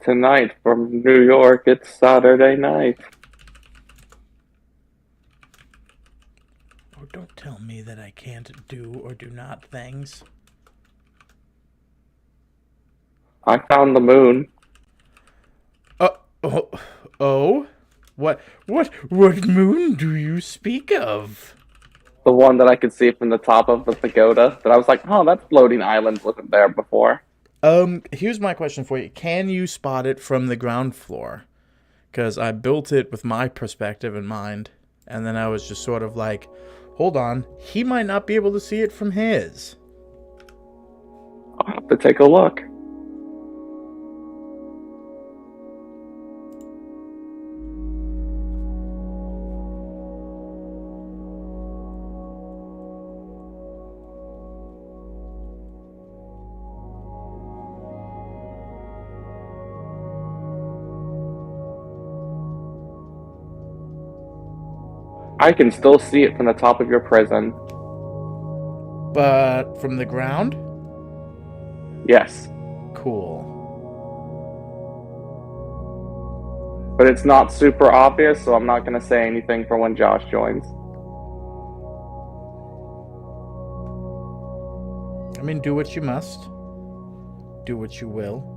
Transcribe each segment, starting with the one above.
Tonight from New York, it's Saturday night. Oh, don't tell me that I can't do or do not things. I found the moon. Oh, oh? What moon do you speak of? The one that I could see from the top of the pagoda. That I was like, oh, that floating island wasn't there before. Here's my question for you. Can you spot it from the ground floor? Because I built it with my perspective in mind, and then I was just sort of like, hold on, he might not be able to see it from his. I'll have to take a look. I can still see it from the top of your prison. But from the ground? Yes. Cool. But it's not super obvious, so I'm not going to say anything for when Josh joins. I mean, do what you must. Do what you will.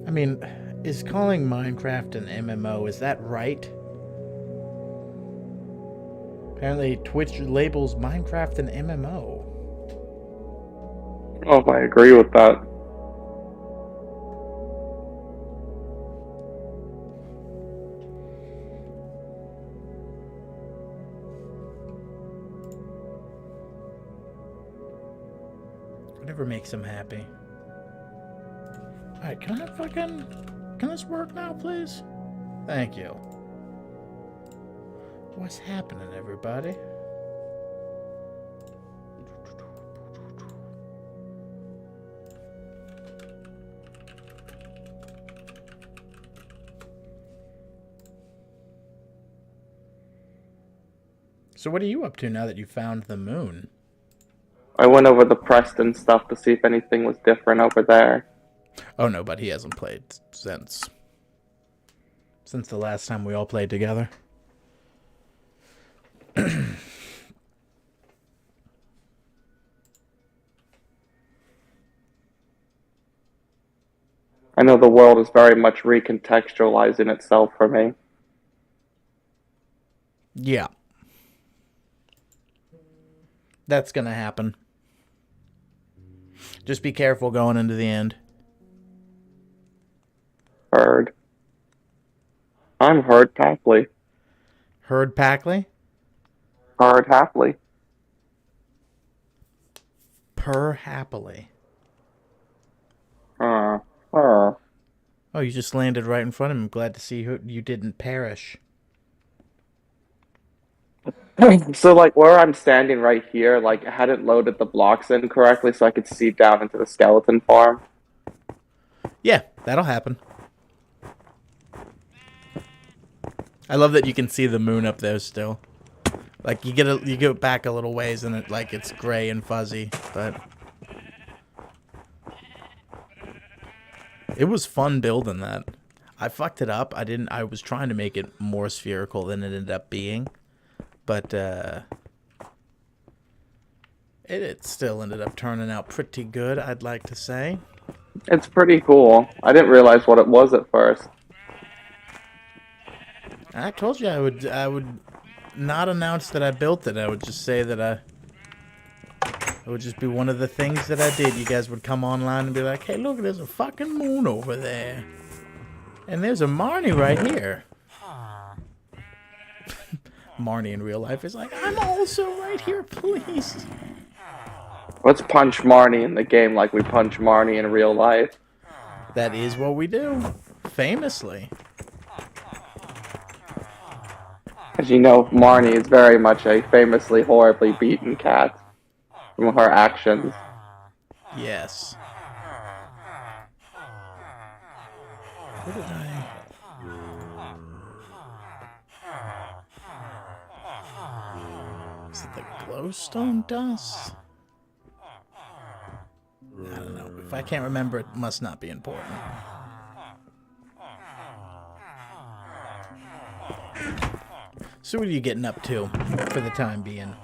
I mean, is calling Minecraft an MMO, is that right? Apparently Twitch labels Minecraft an MMO. I don't know if I agree with that. Whatever makes him happy. Alright, can this work now, please? Thank you. What's happening, everybody? So what are you up to now that you found the moon? I went over the Preston stuff to see if anything was different over there. Oh no, but he hasn't played since the last time we all played together. I know the world is very much recontextualizing itself for me. Yeah. That's gonna happen. Just be careful going into the end. Heard. I'm Heard Tapley. Heard Packley? Heard Hapley. Per happily. Oh, you just landed right in front of him. Glad to see you didn't perish. So, like, where I'm standing right here, like, I hadn't loaded the blocks in correctly so I could see down into the skeleton farm. Yeah, that'll happen. I love that you can see the moon up there still. Like, you get back a little ways and it's gray and fuzzy, but it was fun building that. I fucked it up. I was trying to make it more spherical than it ended up being. But it still ended up turning out pretty good, I'd like to say. It's pretty cool. I didn't realize what it was at first. I told you I would not announce that I built it. I would just say that it would just be one of the things that I did. You guys would come online and be like, hey, look, there's a fucking moon over there. And there's a Marnie right here. Marnie in real life is like, I'm also right here, please. Let's punch Marnie in the game like we punch Marnie in real life. That is what we do. Famously. As you know, Marnie is very much a famously horribly beaten cat from her actions. Yes. What did I... Is it the glowstone dust? I don't know. If I can't remember, it must not be important. So what are you getting up to for the time being?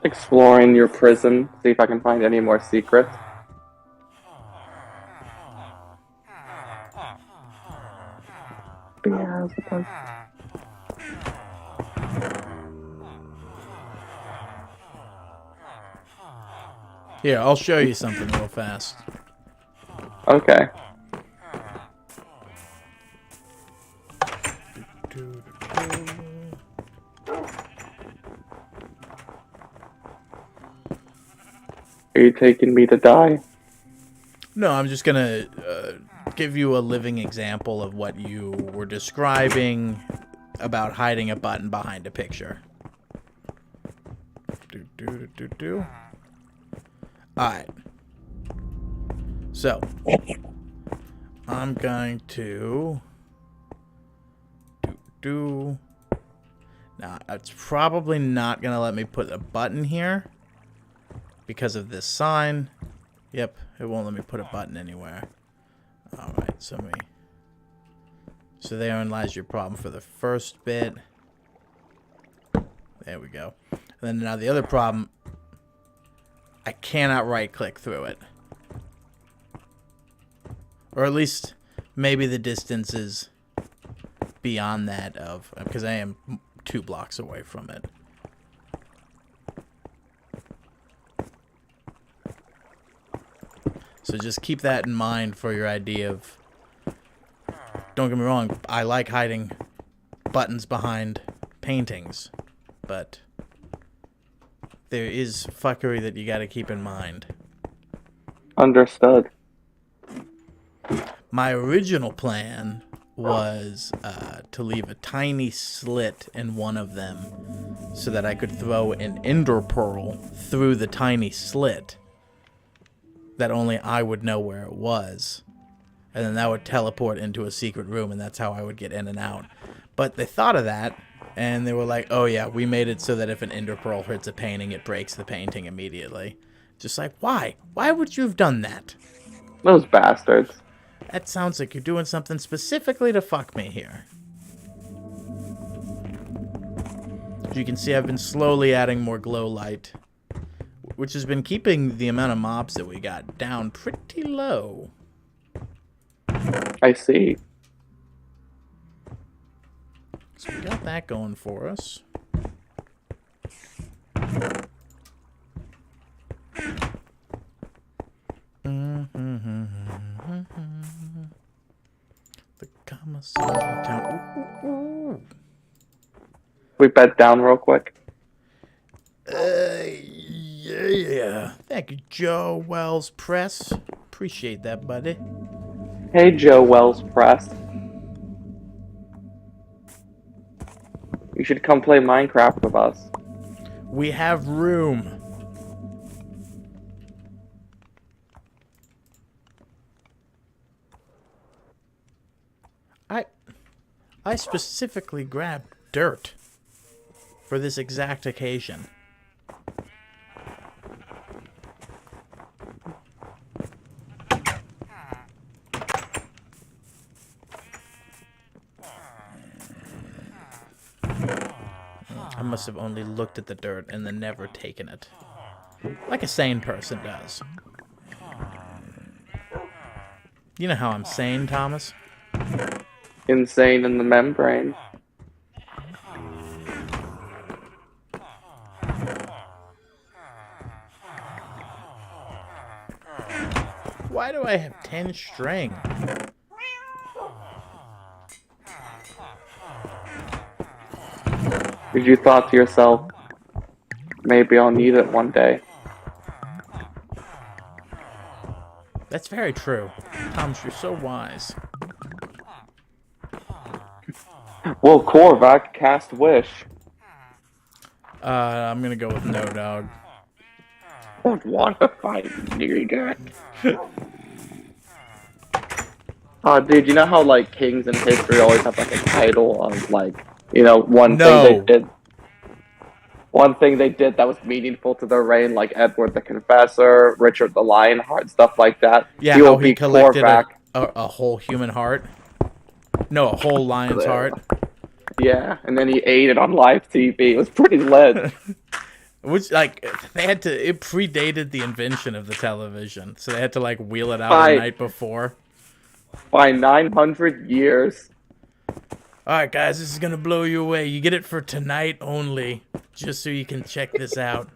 Exploring your prison, see if I can find any more secrets. Yeah, I suppose. Here, I'll show you something real fast. Okay. Are you taking me to die? No, I'm just gonna give you a living example of what you were describing about hiding a button behind a picture. Alright. So, I'm going to Now, it's probably not going to let me put a button here because of this sign. Yep, it won't let me put a button anywhere. Alright, so therein lies your problem for the first bit. There we go. And then now the other problem, I cannot right-click through it. Or at least maybe the distance is beyond that of... Because I am 2 blocks away from it. So just keep that in mind for your idea of... Don't get me wrong, I like hiding buttons behind paintings. But there is fuckery that you gotta keep in mind. Understood. My original plan was to leave a tiny slit in one of them so that I could throw an ender pearl through the tiny slit that only I would know where it was. And then that would teleport into a secret room, and that's how I would get in and out. But they thought of that, and they were like, oh yeah, we made it so that if an ender pearl hits a painting, it breaks the painting immediately. Just like, why? Why would you have done that? Those bastards. That sounds like you're doing something specifically to fuck me here. As you can see, I've been slowly adding more glow light, which has been keeping the amount of mobs that we got down pretty low. I see. So we got that going for us. The commissary town. Ooh. We bed down real quick. Yeah. Thank you, Joe Wells Press. Appreciate that, buddy. Hey, Joe Wells Press. You should come play Minecraft with us. We have room. I specifically grabbed dirt for this exact occasion. I must have only looked at the dirt and then never taken it. Like a sane person does. You know how I'm sane, Thomas? Insane in the membrane. Why do I have 10 string? Did you thought to yourself, maybe I'll need it one day? That's very true. Thomas, you're so wise. Well, Korvac, cast Wish. I'm gonna go with no, dog. Don't want to fight nigga. Dude, you know how like kings in history always have like a title of like, one thing they No. did. One thing they did that was meaningful to their reign, like Edward the Confessor, Richard the Lionheart, stuff like that. Yeah, He will how he be collected Korvac. a whole human heart. No, a whole lion's heart. Yeah, and then he ate it on live TV. It was pretty lit. Which, like, they had to... It predated the invention of the television. So they had to, like, wheel it out By- the night before. By 900 years. Alright, guys, this is gonna blow you away. You get it for tonight only. Just so you can check this out.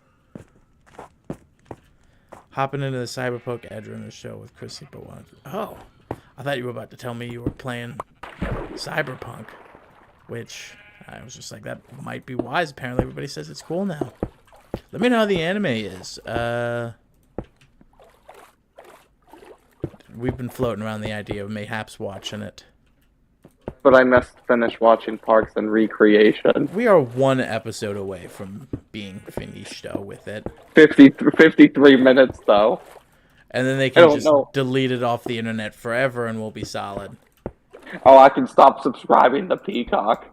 Hopping into the Cyberpunk Edge Runner show with Chrissy Bowen. Oh, I thought you were about to tell me you were playing Cyberpunk. Which, I was just like, that might be wise. Apparently everybody says it's cool now. Let me know how the anime is. We've been floating around the idea of mayhaps watching it. But I must finish watching Parks and Recreation. We are one episode away from being finito with it. 53 minutes, though. And then they I can don't just know. delete it off the internet forever and we'll be solid. Oh, I can stop subscribing to Peacock.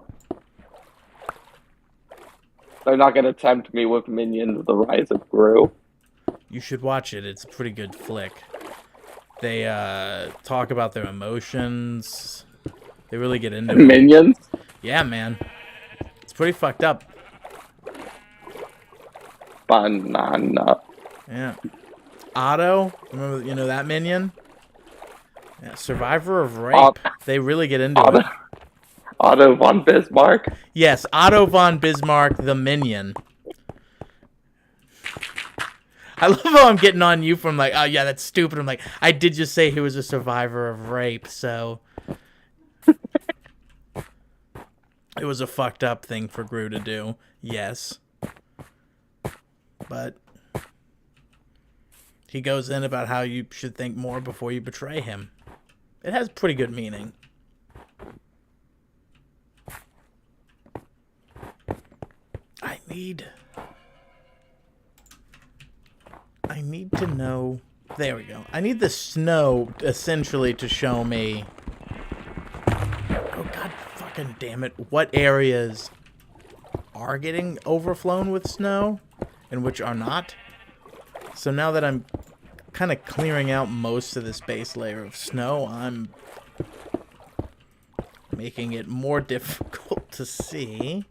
They're not going to tempt me with Minions: The Rise of Gru. You should watch it. It's a pretty good flick. They talk about their emotions. They really get into it. Minions? Yeah, man. It's pretty fucked up. Banana. Yeah. Otto, remember, that minion? Yeah, Survivor of Rape. They really get into it. Otto von Bismarck. Yes, Otto von Bismarck, the minion. I love how I'm getting on you from like, oh yeah, that's stupid. I'm like, I did just say he was a survivor of rape, so it was a fucked up thing for Gru to do. Yes. But he goes in about how you should think more before you betray him. It has pretty good meaning. I need to know. There we go. I need the snow essentially to show me. Oh god fucking damn it. What areas are getting overflown with snow and which are not. So now that I'm kind of clearing out most of this base layer of snow, I'm making it more difficult to see.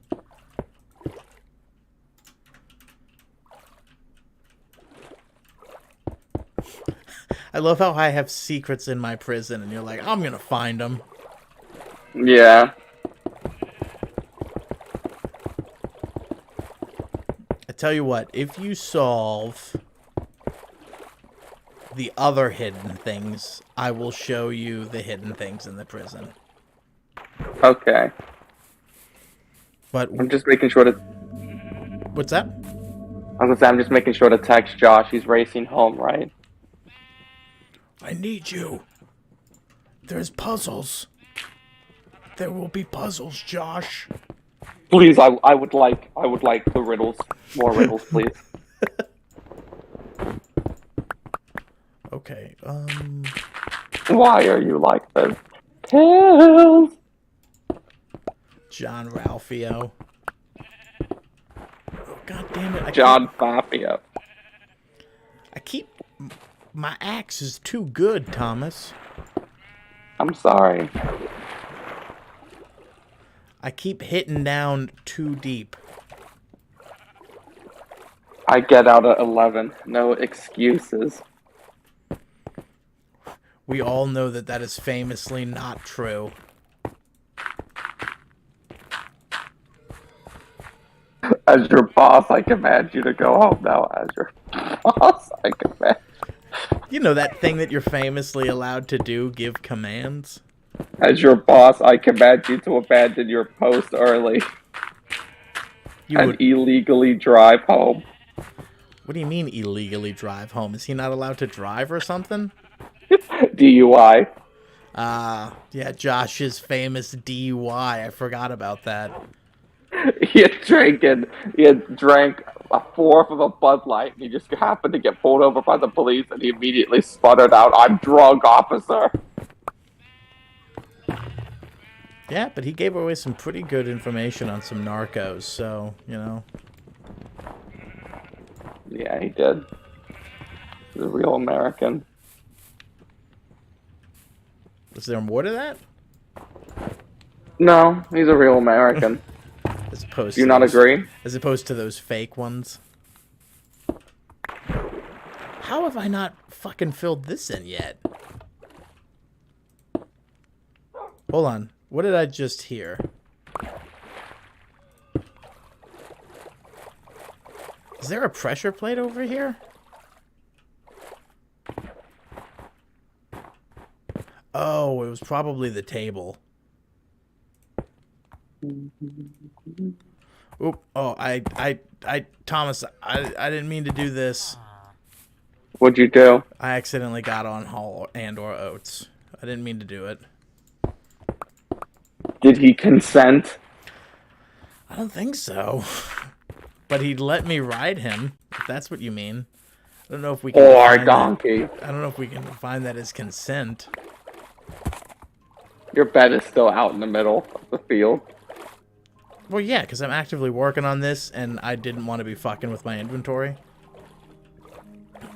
I love how I have secrets in my prison, and you're like, I'm gonna find them. Yeah. I tell you what, if you solve the other hidden things, I will show you the hidden things in the prison. Okay. But I'm just making sure to... what's that? I was gonna say, I'm just making sure to text Josh. He's racing home, right? I need you. There's puzzles. There will be puzzles, Josh. Please, I would like the riddles. More riddles, please. Okay, Why are you like this? Pills! John Ralphio. Oh, god damn it. John Fafio. I keep... My axe is too good, Thomas. I'm sorry. I keep hitting down too deep. I get out at 11. No excuses. We all know that that is famously not true. As your boss, I command you to go home now. As your boss, I command. You know that thing that you're famously allowed to do, give commands? As your boss, I command you to abandon your post early. You and would. illegally drive home. What do you mean illegally drive home? Is he not allowed to drive or something? DUI. Yeah, Josh's famous DUI. I forgot about that. He had drank a fourth of a Bud Light, and he just happened to get pulled over by the police, and he immediately sputtered out, "I'm drunk, officer." Yeah, but he gave away some pretty good information on some narcos, so, you know. Yeah, he did. He's a real American. Is there more to that? No, he's a real American. As opposed Do you to not those, agree? As opposed to those fake ones. How have I not fucking filled this in yet? Hold on. What did I just hear? Is there a pressure plate over here? Oh, it was probably the table. Oop. Oh, Thomas, I didn't mean to do this. What'd you do? I accidentally got on Hall and or Oates. I didn't mean to do it. Did he consent? I don't think so. But he'd let me ride him, if that's what you mean. I don't know if we can Or define donkey? that. I don't know if we can define that as consent. Your bed is still out in the middle of the field. Well, yeah, because I'm actively working on this, and I didn't want to be fucking with my inventory.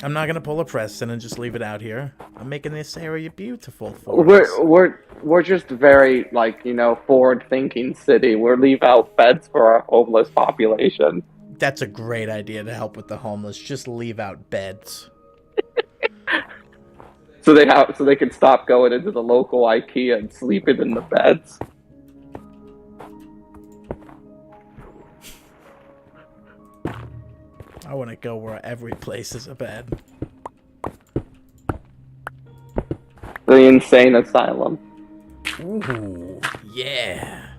I'm not gonna pull a Preston and just leave it out here. I'm making this area beautiful for us. We're just very, like, you know, forward-thinking city. We leave out beds for our homeless population. That's a great idea to help with the homeless. Just leave out beds. So they can stop going into the local IKEA and sleeping in the beds. I want to go where every place is a bed. The insane asylum. Ooh, yeah.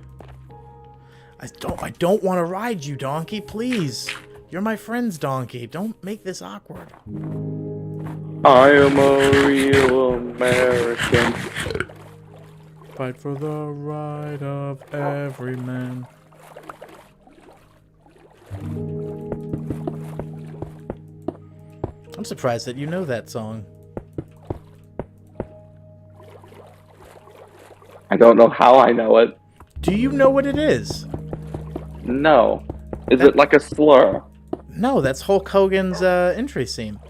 I don't want to ride you, donkey, please. You're my friend's donkey. Don't make this awkward. I am a real American. Fight for the right of every man. I'm surprised that you know that song. I don't know how I know it. Do you know what it is? No. Is it like a slur? No, that's Hulk Hogan's entry theme.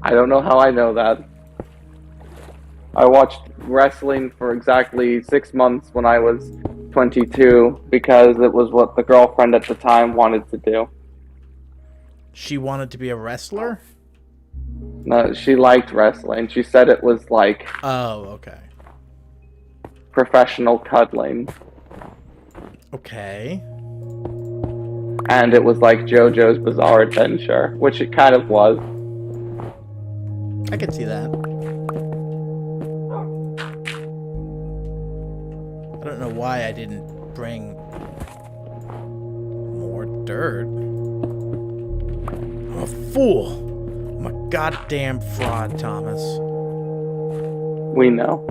I don't know how I know that. I watched wrestling for exactly 6 months when I was 22 because it was what the girlfriend at the time wanted to do. She wanted to be a wrestler? No, she liked wrestling. She said it was like Oh, okay. professional cuddling. Okay. And it was like JoJo's Bizarre Adventure, which it kind of was. I can see that. I don't know why I didn't bring more dirt. I'm a fool. I'm a goddamn fraud, Thomas. We know.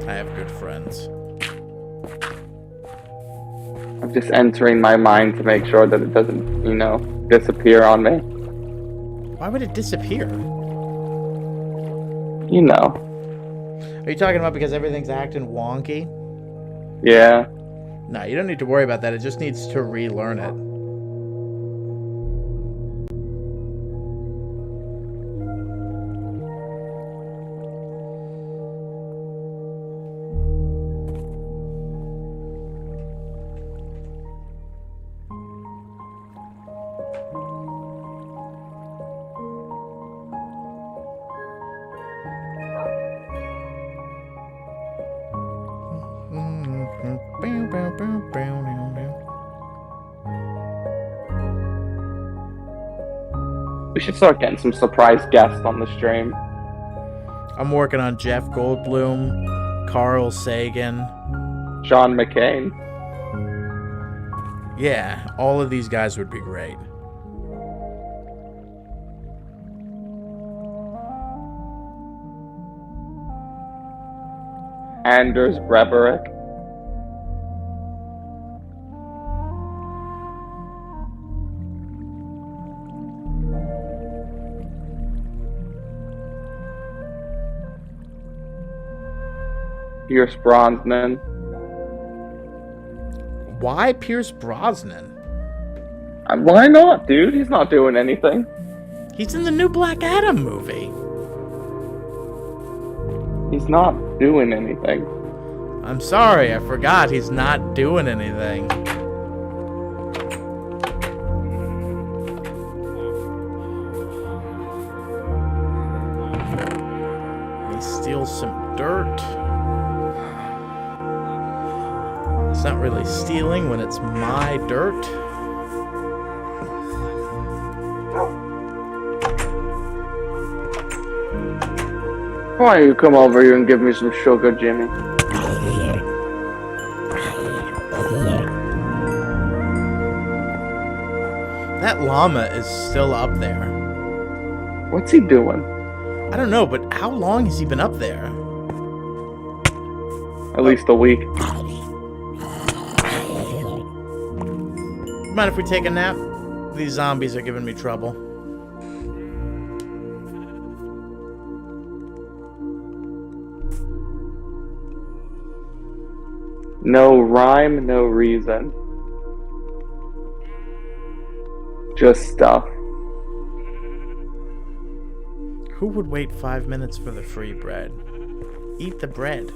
I have good friends. I'm just entering my mind to make sure that it doesn't, you know, disappear on me. Why would it disappear? You know. Are you talking about because everything's acting wonky? Yeah. No, you don't need to worry about that. It just needs to relearn it. We should start getting some surprise guests on the stream. I'm working on Jeff Goldblum, Carl Sagan, John McCain. Yeah, all of these guys would be great. Anders Breivik. Pierce Brosnan. Why Pierce Brosnan? Why not, dude? He's not doing anything. He's in the new Black Adam movie. He's not doing anything. I'm sorry, I forgot he's not doing anything. He steals some dirt. It's not really stealing when it's my dirt. Why don't you come over here and give me some sugar, Jimmy? That llama is still up there. What's he doing? I don't know, but how long has he been up there? At least a week. Mind if we take a nap? These zombies are giving me trouble. No rhyme, no reason. Just stuff. Who would wait 5 minutes for the free bread? Eat the bread.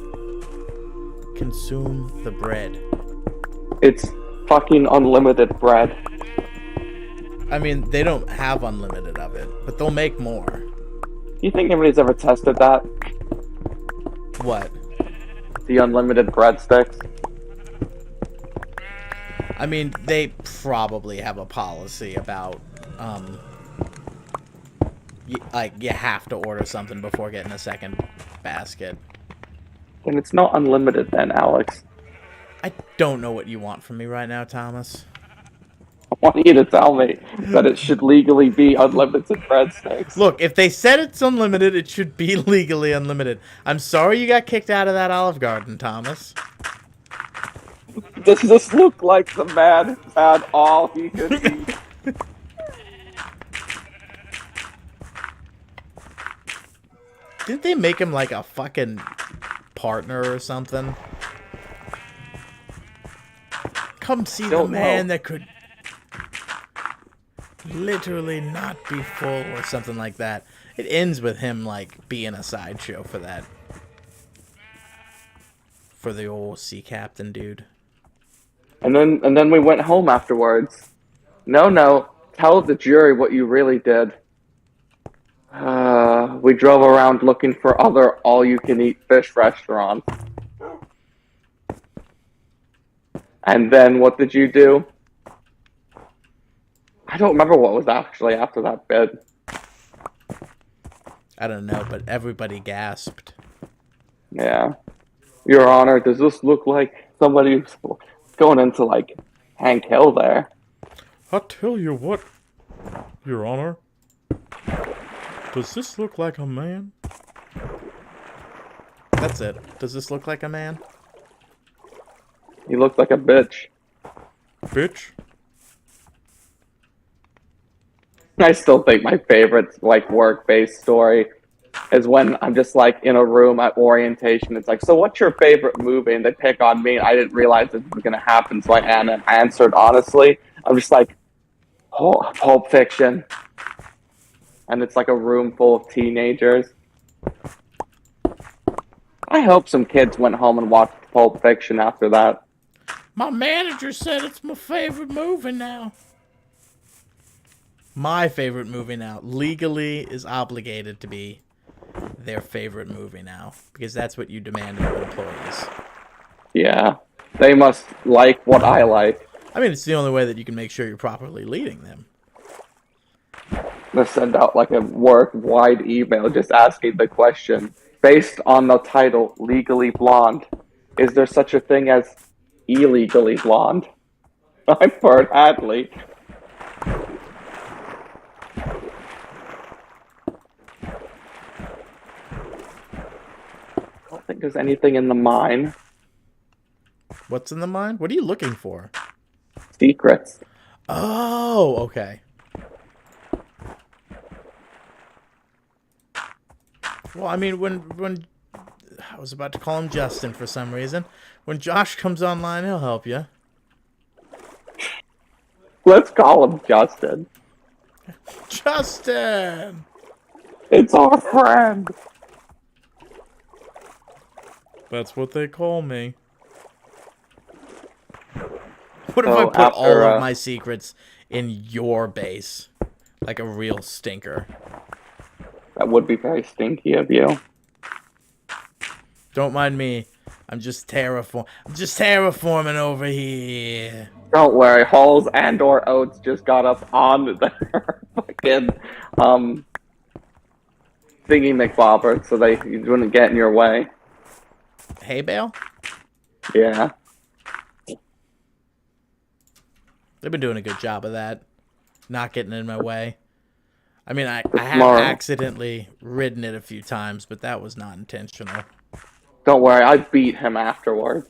Consume the bread. It's fucking unlimited bread. I mean, they don't have unlimited of it, but they'll make more. You think anybody's ever tested that? What? The unlimited breadsticks? I mean, they probably have a policy about, you have to order something before getting a second basket. Then it's not unlimited then, Alex. I don't know what you want from me right now, Thomas. I want you to tell me that it should legally be unlimited breadsticks. Look, if they said it's unlimited, it should be legally unlimited. I'm sorry you got kicked out of that Olive Garden, Thomas. Does this look like the man had all he could eat? Didn't they make him like a fucking partner or something? Come see the man that could literally not be full or something like that. It ends with him like being a sideshow for that. For the old sea captain dude. And then we went home afterwards. No, tell the jury what you really did. We drove around looking for other all-you-can-eat fish restaurants. And then what did you do? I don't remember what was actually after that bit. I don't know, but everybody gasped. Yeah. Your Honor, does this look like somebody who's going into, like, Hank Hill there? I'll tell you what, Your Honor. Does this look like a man? That's it. Does this look like a man? He looked like a bitch. Bitch? I still think my favorite, like, work-based story is when I'm just, like, in a room at orientation. It's like, so what's your favorite movie? And they pick on me, and I didn't realize this was going to happen, so I answered honestly. I'm just like, oh, Pulp Fiction. And it's like a room full of teenagers. I hope some kids went home and watched Pulp Fiction after that. My manager said it's my favorite movie now. My favorite movie now. Legally is obligated to be their favorite movie now. Because that's what you demand of your employees. Yeah. They must like what I like. I mean, it's the only way that you can make sure you're properly leading them. To send out like a work-wide email just asking the question based on the title Legally Blonde. Is there such a thing as illegally blonde? I'm Bert Hadley. I don't think there's anything in the mine. What's in the mine? What are you looking for? Secrets. Oh, okay. Well, I mean, when I was about to call him Justin for some reason. When Josh comes online, he'll help you. Let's call him Justin. Justin! It's our friend. That's what they call me. What if So I put all after, of my secrets in your base? Like a real stinker. That would be very stinky of you. Don't mind me. I'm just terraforming over here. Don't worry, Halls and or Oates just got up on their fucking thingy McBobber so they wouldn't get in your way. Hay bale? Yeah. They've been doing a good job of that. Not getting in my way. I mean, I have Tomorrow. accidentally ridden it a few times, but that was not intentional. Don't worry, I beat him afterwards.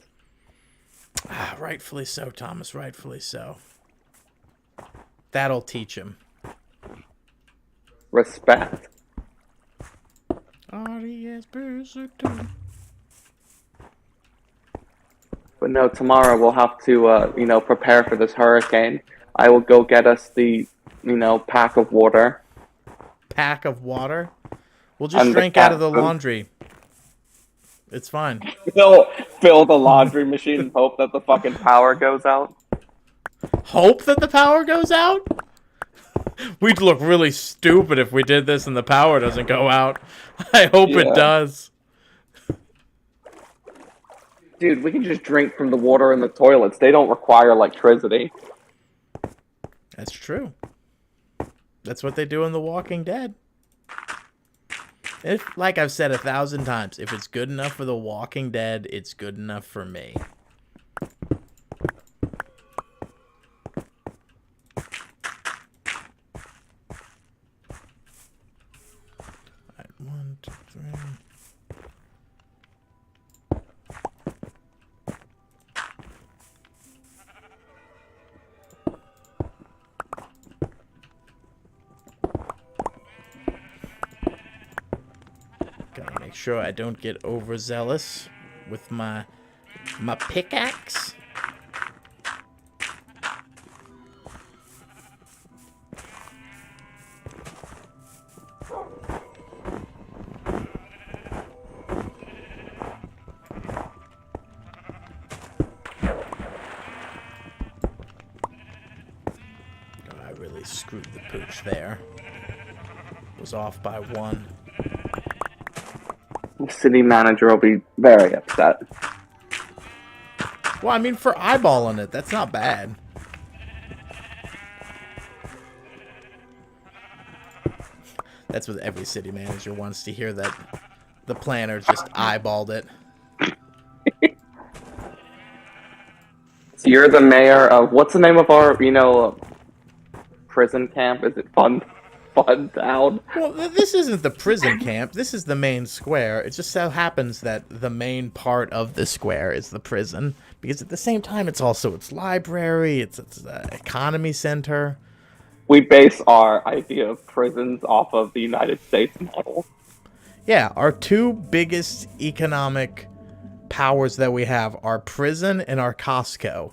Ah, rightfully so, Thomas. Rightfully so. That'll teach him. Respect. R.E.S. Berserker. But no, tomorrow we'll have to, prepare for this hurricane. I will go get us the, pack of water. Pack of water? We'll just And the drink out of the captain. laundry. It's fine. Fill the laundry machine and hope that the fucking power goes out. Hope that the power goes out? We'd look really stupid if we did this and the power doesn't go out. I hope Yeah. it does. Dude, we can just drink from the water in the toilets. They don't require electricity. That's true. That's what they do in The Walking Dead. If, like I've said 1,000 times, if it's good enough for The Walking Dead, it's good enough for me. Alright, 1, 2, 3. Gotta make sure I don't get overzealous with my pickaxe. Oh, I really screwed the pooch there. Was off by 1. The city manager will be very upset. Well, I mean, for eyeballing it, that's not bad. That's what every city manager wants to hear, that the planner just eyeballed it. So you're the mayor of, what's the name of our, prison camp? Is it Fun Town? Well, this isn't the prison camp. This is the main square. It just so happens that the main part of the square is the prison. Because at the same time, it's also its library, its economy center. We base our idea of prisons off of the United States model. Yeah, our two biggest economic powers that we have are prison and our Costco.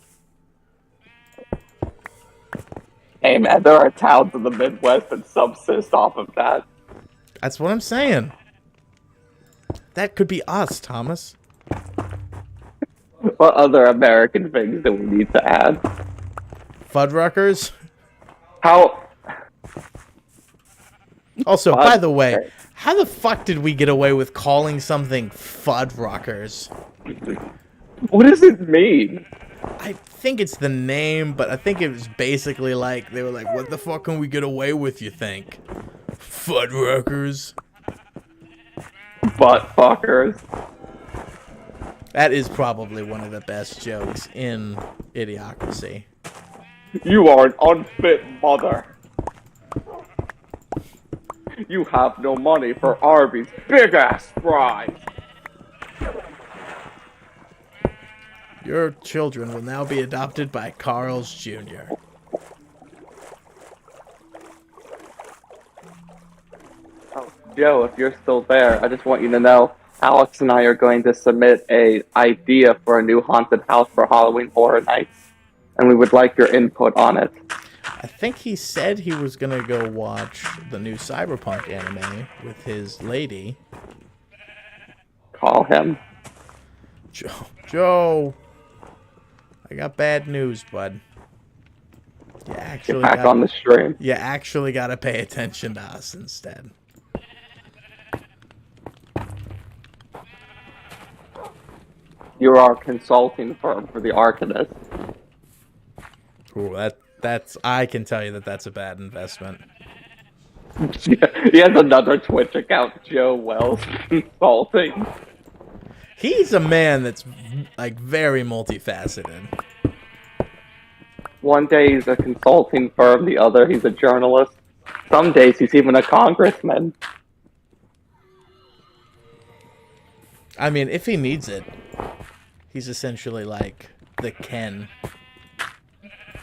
Hey man, there are towns in the Midwest that subsist off of that. That's what I'm saying. That could be us, Thomas. What other American things do we need to add? Fuddruckers. How? Also, by the way, how the fuck did we get away with calling something Fuddruckers? What does it mean? I think it's the name, but I think it was basically like, they were like, what the fuck can we get away with, you think? Fuddruckers. Butt fuckers. That is probably one of the best jokes in Idiocracy. You are an unfit mother. You have no money for Arby's big-ass fries. Your children will now be adopted by Carl's Jr. Oh, Joe, if you're still there, I just want you to know Alex and I are going to submit a idea for a new haunted house for Halloween Horror Nights, and we would like your input on it. I think he said he was gonna go watch the new Cyberpunk anime with his lady. Call him. Joe, I got bad news, bud. Get back on the stream. You actually gotta pay attention to us instead. You're our consulting firm for the Arcanist. Ooh, that's I can tell you that's a bad investment. He has another Twitch account, Joe Wells Consulting. He's a man that's like very multifaceted. One day he's a consulting firm, the other he's a journalist. Some days he's even a congressman. I mean, if he needs it, he's essentially like the Ken,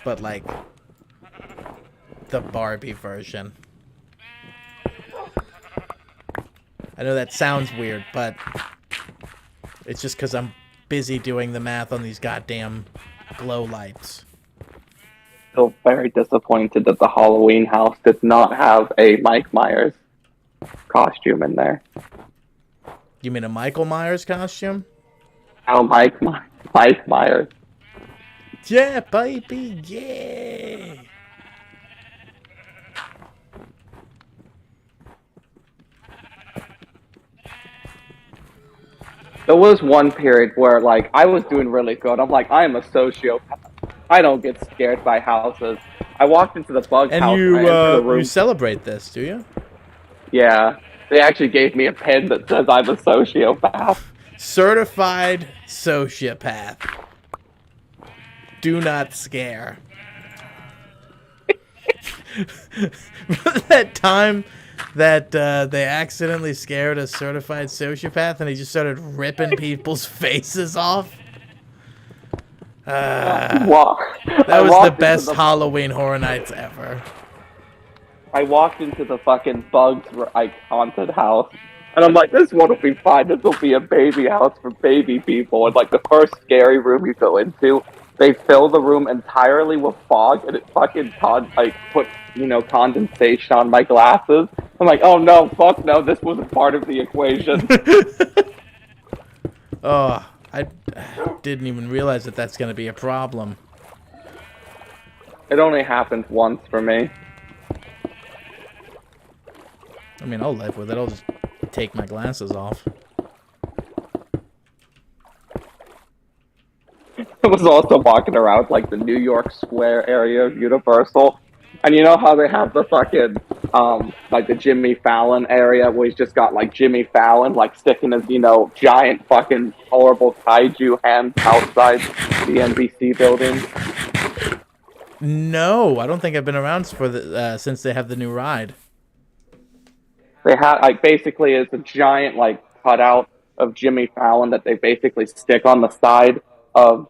but like the Barbie version. I know that sounds weird, but it's just because I'm busy doing the math on these goddamn glow lights. Still very disappointed that the Halloween house did not have a Mike Myers costume in there. You mean a Michael Myers costume? Oh, Mike Myers. Yeah, baby, yeah. There was one period where, like, I was doing really good. I'm like, I am a sociopath. I don't get scared by houses. I walked into the bug house and I entered the room. You celebrate this, do you? Yeah. They actually gave me a pin that says I'm a sociopath. Certified sociopath. Do not scare. That time that they accidentally scared a certified sociopath and he just started ripping people's faces off. That was the best Halloween Horror Nights ever. I walked into the fucking Bugs haunted house, and I'm like, this one will be fine. This will be a baby house for baby people. And like the first scary room you go into, they fill the room entirely with fog, and it fucking put condensation on my glasses. I'm like, oh no, fuck no, this wasn't part of the equation. Oh, I didn't even realize that that's gonna be a problem. It only happened once for me. I mean, I'll live with it. I'll just take my glasses off. I was also walking around like the New York Square area of Universal, and you know how they have the fucking like the Jimmy Fallon area where he's just got like Jimmy Fallon like sticking his giant fucking horrible kaiju hand outside the NBC building. No, I don't think I've been around for since they have the new ride. They had basically it's a giant cutout of Jimmy Fallon that they basically stick on the side of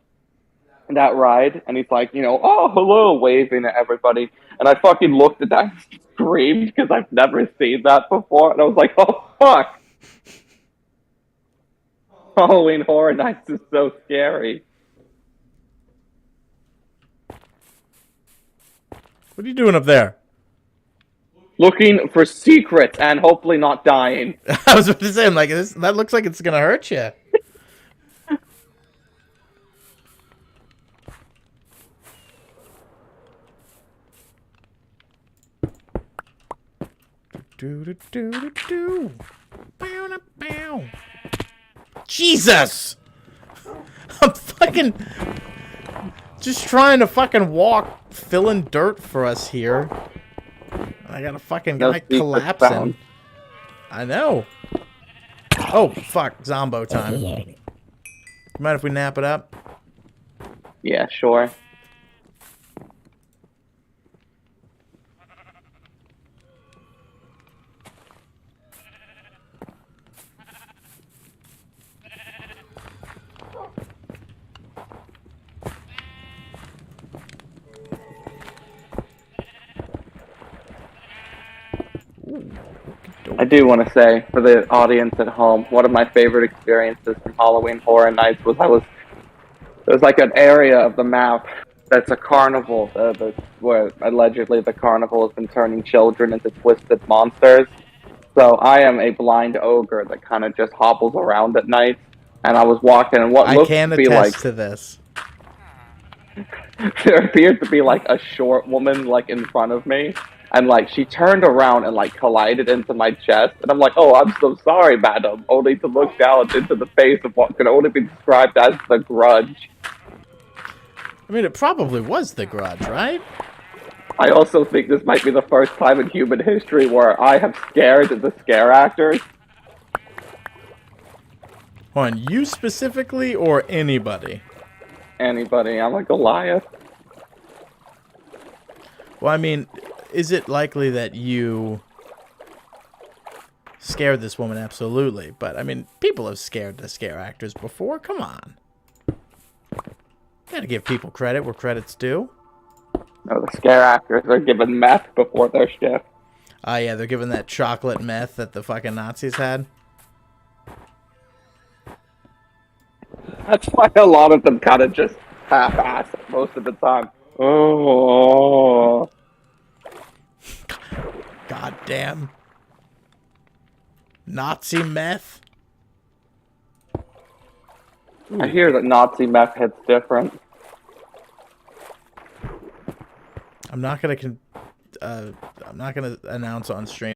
that ride, and he's like, oh hello, waving at everybody, and I fucking looked at that and screamed because I've never seen that before, and I was like, oh fuck, Halloween Horror Nights is so scary. What are you doing up there? Looking for secrets and hopefully not dying. I was about to say, I'm like, that looks like it's gonna hurt you. Jesus! I'm fucking just trying to fucking walk, filling dirt for us here. I got a fucking guy collapsing. I know. Oh, fuck. Zombo time. Mind if we nap it up? Yeah, sure. I do want to say, for the audience at home, one of my favorite experiences from Halloween Horror Nights was there's like an area of the map that's a carnival, where allegedly the carnival has been turning children into twisted monsters. So I am a blind ogre that kind of just hobbles around at night, and I was walking, and what I looked can to be attest like to this. there appeared to be like a short woman like in front of me, and like she turned around and like collided into my chest, and I'm like, oh, I'm so sorry, madam, only to look down into the face of what could only be described as the Grudge. I mean, it probably was the Grudge, right? I also think this might be the first time in human history where I have scared the scare actors. Hold on, you specifically or anybody? Anybody. I'm a Goliath. Well, I mean, is it likely that you scared this woman? Absolutely. But, I mean, people have scared the scare actors before. Come on. Gotta give people credit where credit's due. No, the scare actors are given meth before their shift. Oh, yeah, they're giving that chocolate meth that the fucking Nazis had. That's why a lot of them kind of just half-ass it most of the time. Oh. God damn. Nazi meth? I hear that Nazi meth hits different. I'm not gonna announce on stream